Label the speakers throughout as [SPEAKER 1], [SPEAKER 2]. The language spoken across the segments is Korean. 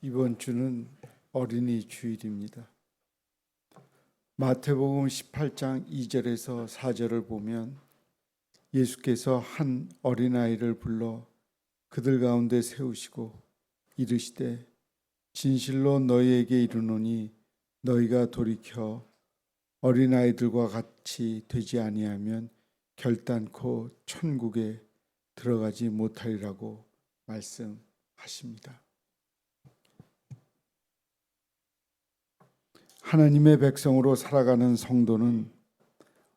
[SPEAKER 1] 이번 주는 어린이 주일입니다. 마태복음 18장 2절에서 4절을 보면 예수께서 한 어린아이를 불러 그들 가운데 세우시고 이르시되 진실로 너희에게 이르노니 너희가 돌이켜 어린아이들과 같이 되지 아니하면 결단코 천국에 들어가지 못하리라고 말씀하십니다. 하나님의 백성으로 살아가는 성도는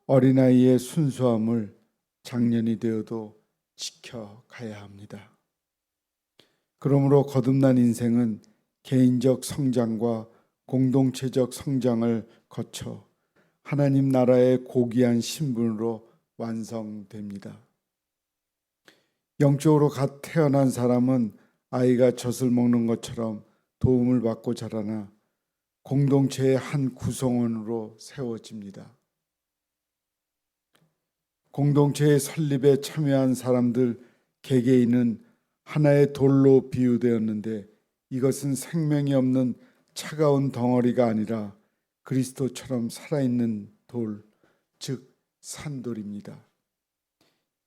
[SPEAKER 1] 어린아이의 순수함을 장년이 되어도 지켜가야 합니다. 그러므로 거듭난 인생은 개인적 성장과 공동체적 성장을 거쳐 하나님 나라의 고귀한 신분으로 완성됩니다. 영적으로 갓 태어난 사람은 아이가 젖을 먹는 것처럼 도움을 받고 자라나 공동체의 한 구성원으로 세워집니다. 공동체의 설립에 참여한 사람들 개개인은 하나의 돌로 비유되었는데 이것은 생명이 없는 차가운 덩어리가 아니라 그리스도처럼 살아있는 돌, 즉 산돌입니다.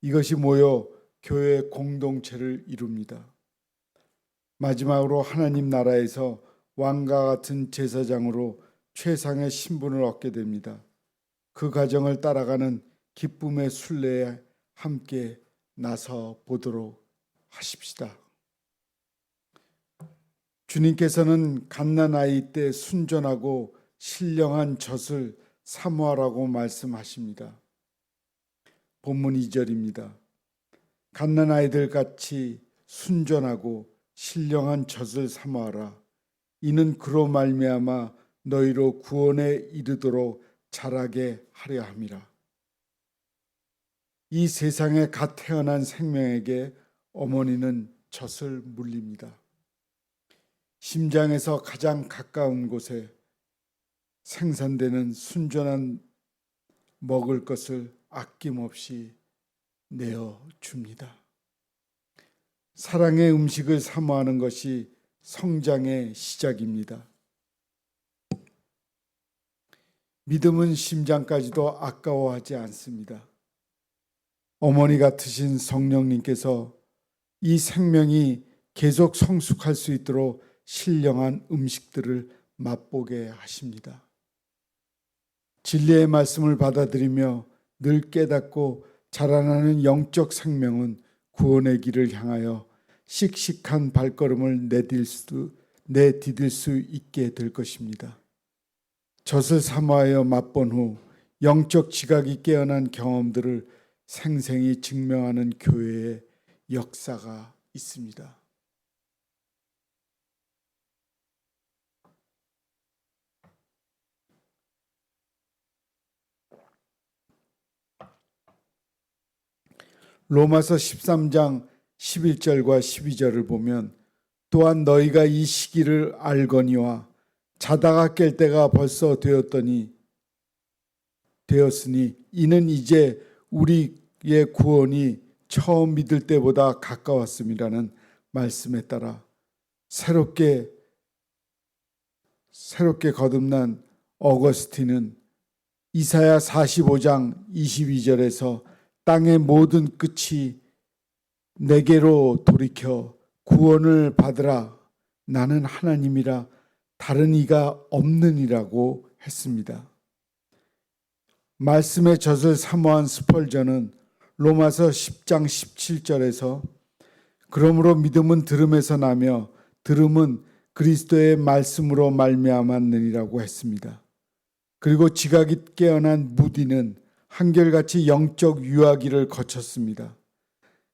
[SPEAKER 1] 이것이 모여 교회 공동체를 이룹니다. 마지막으로 하나님 나라에서 왕과 같은 제사장으로 최상의 신분을 얻게 됩니다. 그 과정을 따라가는 기쁨의 순례에 함께 나서 보도록 하십시다. 주님께서는 갓난아이 때 순전하고 신령한 젖을 사모하라고 말씀하십니다. 본문 2절입니다. 갓난아이들 같이 순전하고 신령한 젖을 사모하라. 이는 그로 말미암아 너희로 구원에 이르도록 자라게 하려 함이라. 이 세상에 갓 태어난 생명에게 어머니는 젖을 물립니다. 심장에서 가장 가까운 곳에 생산되는 순전한 먹을 것을 아낌없이 내어줍니다. 사랑의 음식을 사모하는 것이 성장의 시작입니다. 믿음은 심장까지도 아까워하지 않습니다. 어머니 같으신 성령님께서 이 생명이 계속 성숙할 수 있도록 신령한 음식들을 맛보게 하십니다. 진리의 말씀을 받아들이며 늘 깨닫고 자라나는 영적 생명은 구원의 길을 향하여 씩씩한 발걸음을 내디딜 수 있게 될 것입니다. 젖을 사모하여 맛본 후 영적 지각이 깨어난 경험들을 생생히 증명하는 교회의 역사가 있습니다. 로마서 13장 11절과 12절을 보면 또한 너희가 이 시기를 알거니와 자다가 깰 때가 벌써 되었으니 이는 이제 우리의 구원이 처음 믿을 때보다 가까웠음이라는 말씀에 따라 새롭게 거듭난 어거스틴은 이사야 45장 22절에서 땅의 모든 끝이 내게로 돌이켜 구원을 받으라. 나는 하나님이라 다른 이가 없느니라고 했습니다. 말씀의 젖을 사모한 스펄전은 로마서 10장 17절에서 그러므로 믿음은 들음에서 나며 들음은 그리스도의 말씀으로 말미암았느니라고 했습니다. 그리고 지각이 깨어난 무디는 한결같이 영적 유아기를 거쳤습니다.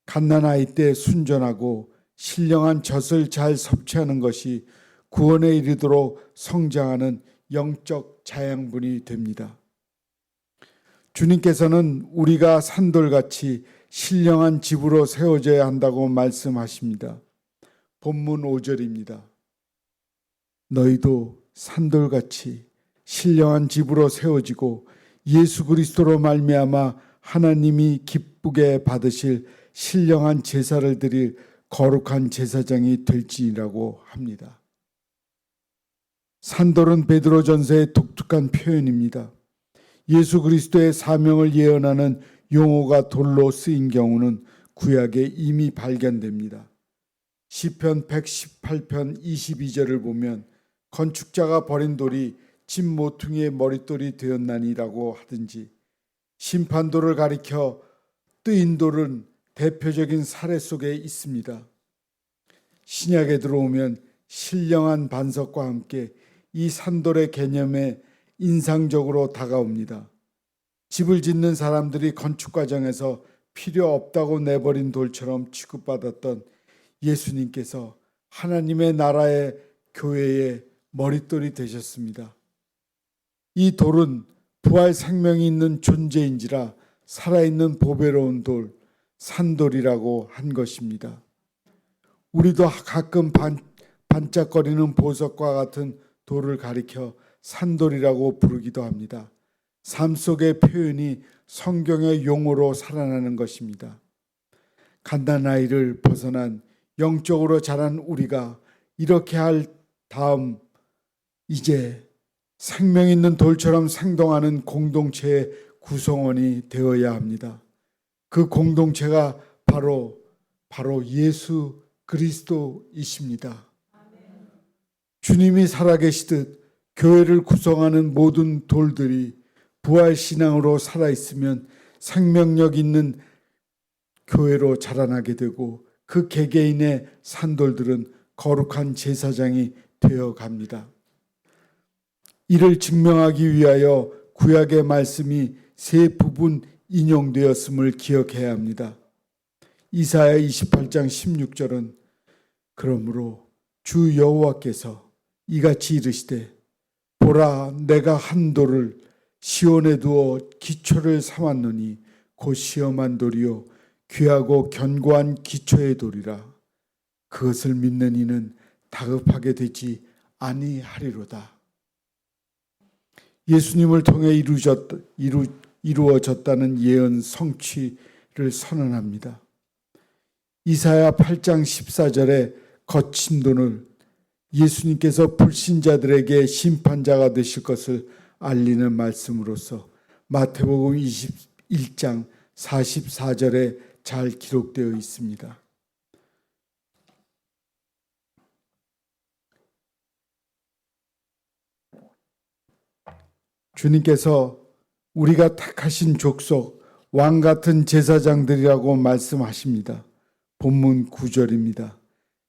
[SPEAKER 1] 갓난아이 때 순전하고 신령한 젖을 잘 섭취하는 것이 구원에 이르도록 성장하는 영적 자양분이 됩니다. 주님께서는 우리가 산돌같이 신령한 집으로 세워져야 한다고 말씀하십니다. 본문 5절입니다. 너희도 산돌같이 신령한 집으로 세워지고 예수 그리스도로 말미암아 하나님이 기쁘게 받으실 신령한 제사를 드릴 거룩한 제사장이 될지라고 합니다. 산돌은 베드로전서의 독특한 표현입니다. 예수 그리스도의 사명을 예언하는 용어가 돌로 쓰인 경우는 구약에 이미 발견됩니다. 시편 118편 22절을 보면 건축자가 버린 돌이 집 모퉁이의 머릿돌이 되었나니라고 하든지, 심판돌을 가리켜 뜨인 돌은 대표적인 사례 속에 있습니다. 신약에 들어오면 신령한 반석과 함께 이 산돌의 개념에 인상적으로 다가옵니다. 집을 짓는 사람들이 건축 과정에서 필요 없다고 내버린 돌처럼 취급받았던 예수님께서 하나님의 나라의 교회의 머릿돌이 되셨습니다. 이 돌은 부활 생명이 있는 존재인지라 살아있는 보배로운 돌, 산돌이라고 한 것입니다. 우리도 가끔 반짝거리는 보석과 같은 돌을 가리켜 산돌이라고 부르기도 합니다. 삶 속의 표현이 성경의 용어로 살아나는 것입니다. 갓난아이를 벗어난 영적으로 자란 우리가 이렇게 할 다음 이제 생명 있는 돌처럼 생동하는 공동체의 구성원이 되어야 합니다. 그 공동체가 바로 예수 그리스도이십니다. 주님이 살아계시듯 교회를 구성하는 모든 돌들이 부활신앙으로 살아있으면 생명력 있는 교회로 자라나게 되고, 그 개개인의 산돌들은 거룩한 제사장이 되어 갑니다. 이를 증명하기 위하여 구약의 말씀이 세 부분 인용되었음을 기억해야 합니다. 이사야 28장 16절은 그러므로 주 여호와께서 이같이 이르시되 보라 내가 한 돌을 시온에 두어 기초를 삼았노니 곧 시험한 돌이요 귀하고 견고한 기초의 돌이라. 그것을 믿는 이는 다급하게 되지 아니하리로다. 예수님을 통해 이루어졌다는 예언 성취를 선언합니다. 이사야 8장 14절에 거친 돌을 예수님께서 불신자들에게 심판자가 되실 것을 알리는 말씀으로서 마태복음 21장 44절에 잘 기록되어 있습니다. 주님께서 우리가 택하신 족속, 왕 같은 제사장들이라고 말씀하십니다. 본문 9절입니다.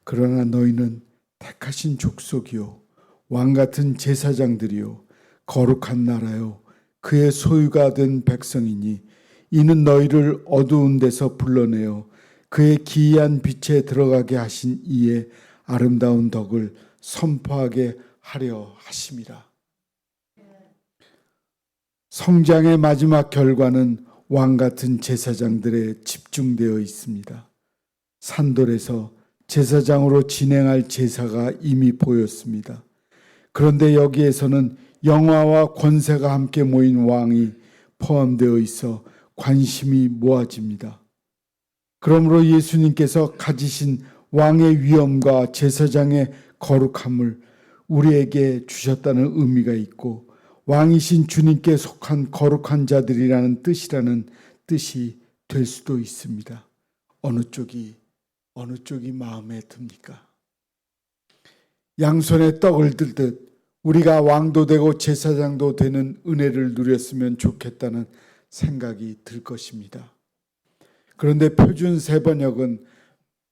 [SPEAKER 1] 그러나 너희는 택하신 족속이요 왕 같은 제사장들이요 거룩한 나라요 그의 소유가 된 백성이니 이는 너희를 어두운 데서 불러내어 그의 기이한 빛에 들어가게 하신 이의 아름다운 덕을 선포하게 하려 하심이라. 성장의 마지막 결과는 왕 같은 제사장들에 집중되어 있습니다. 산돌에서 제사장으로 진행할 제사가 이미 보였습니다. 그런데 여기에서는 영화와 권세가 함께 모인 왕이 포함되어 있어 관심이 모아집니다. 그러므로 예수님께서 가지신 왕의 위엄과 제사장의 거룩함을 우리에게 주셨다는 의미가 있고, 왕이신 주님께 속한 거룩한 자들이라는 뜻이 될 수도 있습니다. 어느 쪽이 마음에 듭니까? 양손에 떡을 들듯 우리가 왕도 되고 제사장도 되는 은혜를 누렸으면 좋겠다는 생각이 들 것입니다. 그런데 표준 세번역은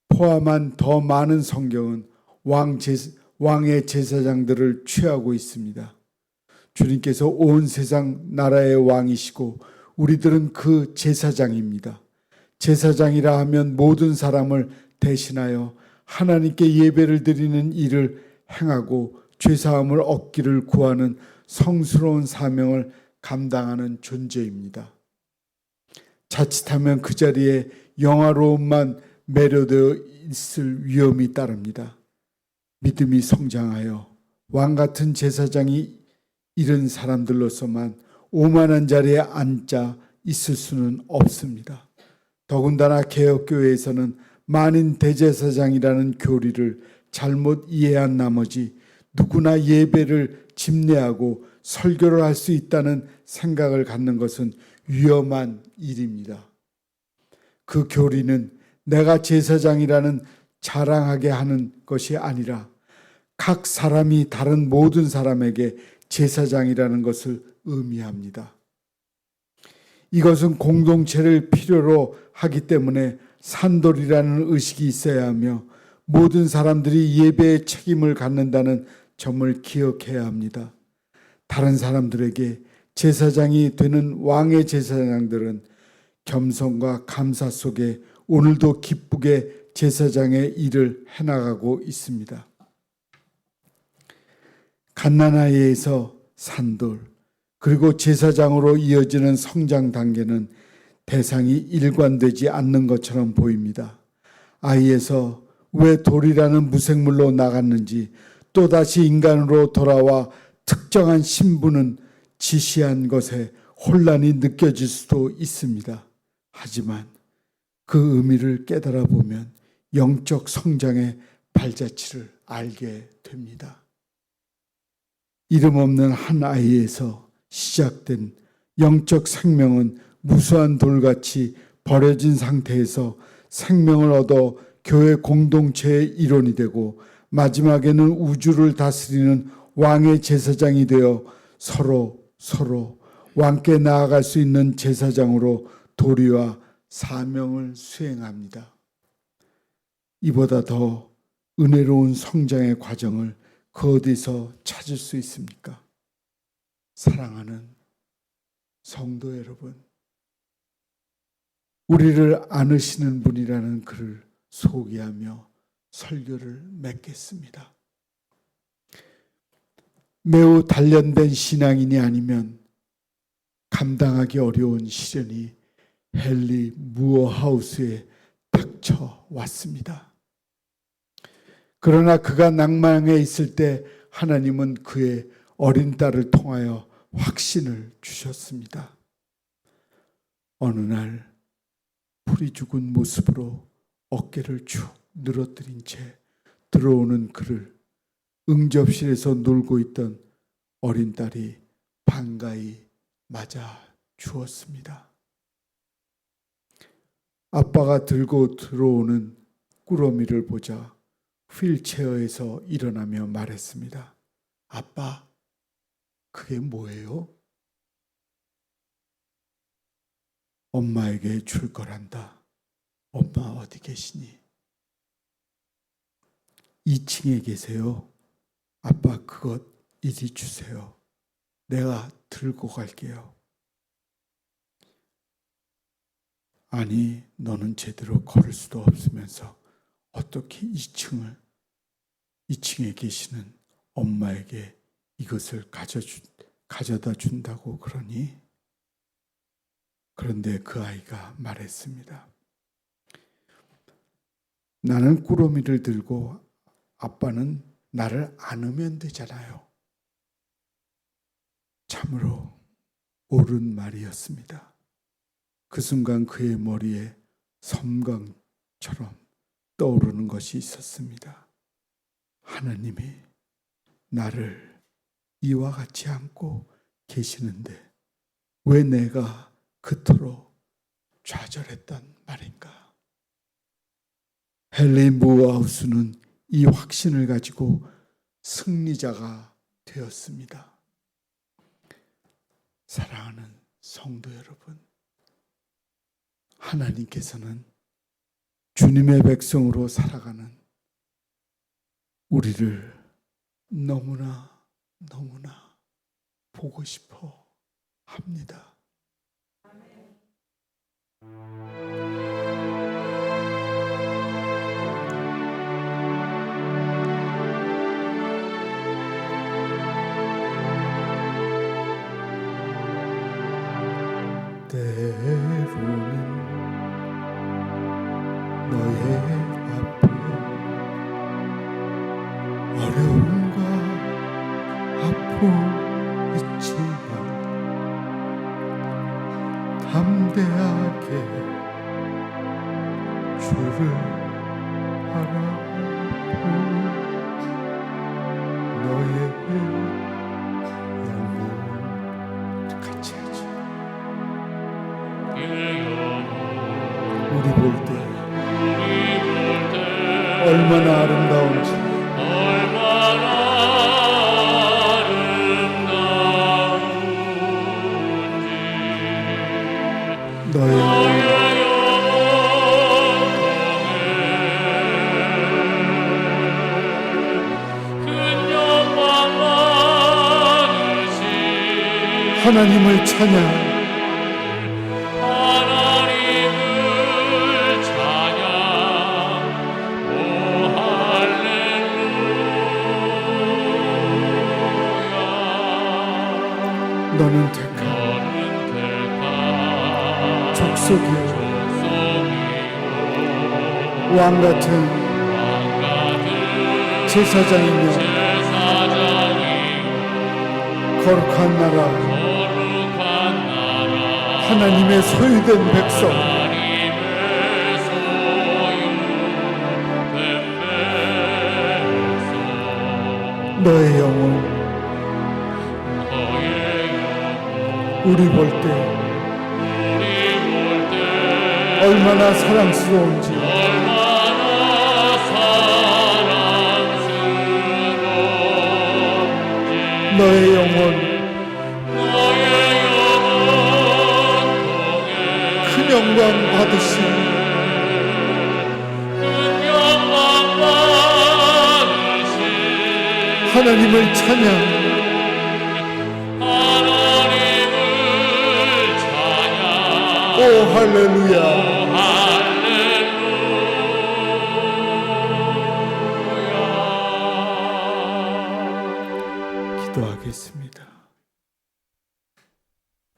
[SPEAKER 1] 포함한 더 많은 성경은 왕의 제사장들을 취하고 있습니다. 주님께서 온 세상 나라의 왕이시고 우리들은 그 제사장입니다. 제사장이라 하면 모든 사람을 대신하여 하나님께 예배를 드리는 일을 행하고 죄사함을 얻기를 구하는 성스러운 사명을 감당하는 존재입니다. 자칫하면 그 자리에 영화로움만 매료되어 있을 위험이 따릅니다. 믿음이 성장하여 왕같은 제사장이 이런 사람들로서만 오만한 자리에 앉아 있을 수는 없습니다. 더군다나 개혁교회에서는 만인 대제사장이라는 교리를 잘못 이해한 나머지 누구나 예배를 집례하고 설교를 할 수 있다는 생각을 갖는 것은 위험한 일입니다. 그 교리는 내가 제사장이라는 자랑하게 하는 것이 아니라 각 사람이 다른 모든 사람에게 제사장이라는 것을 의미합니다. 이것은 공동체를 필요로 하기 때문에 산돌이라는 의식이 있어야 하며 모든 사람들이 예배의 책임을 갖는다는 점을 기억해야 합니다. 다른 사람들에게 제사장이 되는 왕의 제사장들은 겸손과 감사 속에 오늘도 기쁘게 제사장의 일을 해나가고 있습니다. 갓난아이에서 산돌, 그리고 제사장으로 이어지는 성장 단계는 대상이 일관되지 않는 것처럼 보입니다. 아이에서 왜 돌이라는 무생물로 나갔는지 또다시 인간으로 돌아와 특정한 신분은 지시한 것에 혼란이 느껴질 수도 있습니다. 하지만 그 의미를 깨달아 보면 영적 성장의 발자취를 알게 됩니다. 이름 없는 한 아이에서 시작된 영적 생명은 무수한 돌같이 버려진 상태에서 생명을 얻어 교회 공동체의 일원이 되고 마지막에는 우주를 다스리는 왕의 제사장이 되어 서로 왕께 나아갈 수 있는 제사장으로 도리와 사명을 수행합니다. 이보다 더 은혜로운 성장의 과정을 그 어디서 찾을 수 있습니까? 사랑하는 성도 여러분, 우리를 안으시는 분이라는 그를 소개하며 설교를 맺겠습니다. 매우 단련된 신앙인이 아니면 감당하기 어려운 시련이 헨리 무어하우스에 닥쳐왔습니다. 그러나 그가 낭망에 있을 때 하나님은 그의 어린 딸을 통하여 확신을 주셨습니다. 어느 날 풀이 죽은 모습으로 어깨를 쭉 늘어뜨린 채 들어오는 그를 응접실에서 놀고 있던 어린 딸이 반가이 맞아 주었습니다. 아빠가 들고 들어오는 꾸러미를 보자 휠체어에서 일어나며 말했습니다. 아빠, 그게 뭐예요? 엄마에게 줄 거란다. 엄마 어디 계시니? 2층에 계세요. 아빠 그것 이리 주세요. 내가 들고 갈게요. 아니, 너는 제대로 걸을 수도 없으면서 어떻게 2층에 계시는 엄마에게 이것을 가져다 준다고 그러니? 그런데 그 아이가 말했습니다. 나는 꾸러미를 들고 아빠는 나를 안으면 되잖아요. 참으로 옳은 말이었습니다. 그 순간 그의 머리에 섬광처럼 떠오르는 것이 있었습니다. 하나님이 나를 이와 같이 안고 계시는데 왜 내가 그토록 좌절했단 말인가? 헨리 무어하우스는 이 확신을 가지고 승리자가 되었습니다. 사랑하는 성도 여러분, 하나님께서는 주님의 백성으로 살아가는 우리를 너무나 보고 싶어 합니다. 때로는 너의 앞에 어려움과 아픔 있지만 담대하게 주를 바라보 너의 하나님을 찬양. 너는 택한 족속이요 왕같은 제사장이며 거룩한 나라 하나님의 소유된 백성 너의 영혼 우리 볼 때 얼마나 사랑스러운지 너의 영혼 큰 영광 받으신 하나님을 찬양. 오 할렐루야. 기도하겠습니다.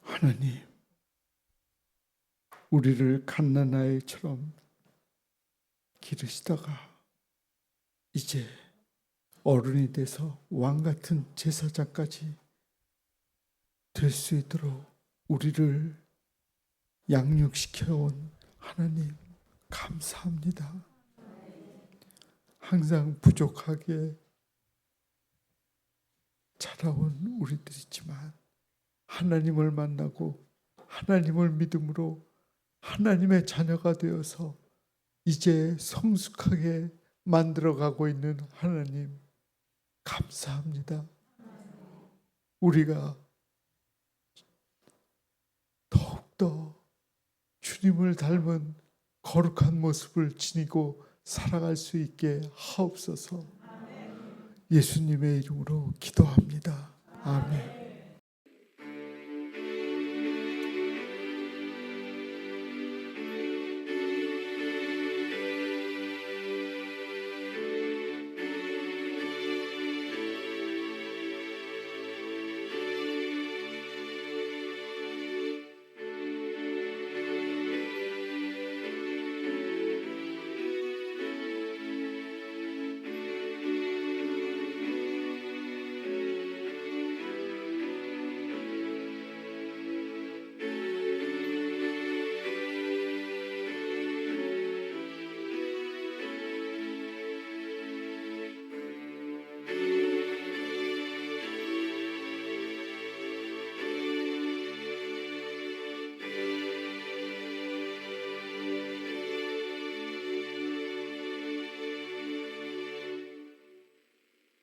[SPEAKER 1] 하나님, 우리를 갓난아이처럼 기르시다가 이제 어른이 돼서 왕같은 제사장까지 될 수 있도록 우리를 양육시켜온 하나님 감사합니다. 항상 부족하게 자라온 우리들이지만 하나님을 만나고 하나님을 믿음으로 하나님의 자녀가 되어서 이제 성숙하게 만들어가고 있는 하나님 감사합니다. 우리가 더욱더 주님을 닮은 거룩한 모습을 지니고 살아갈 수 있게 하옵소서. 예수님의 이름으로 기도합니다. 아멘.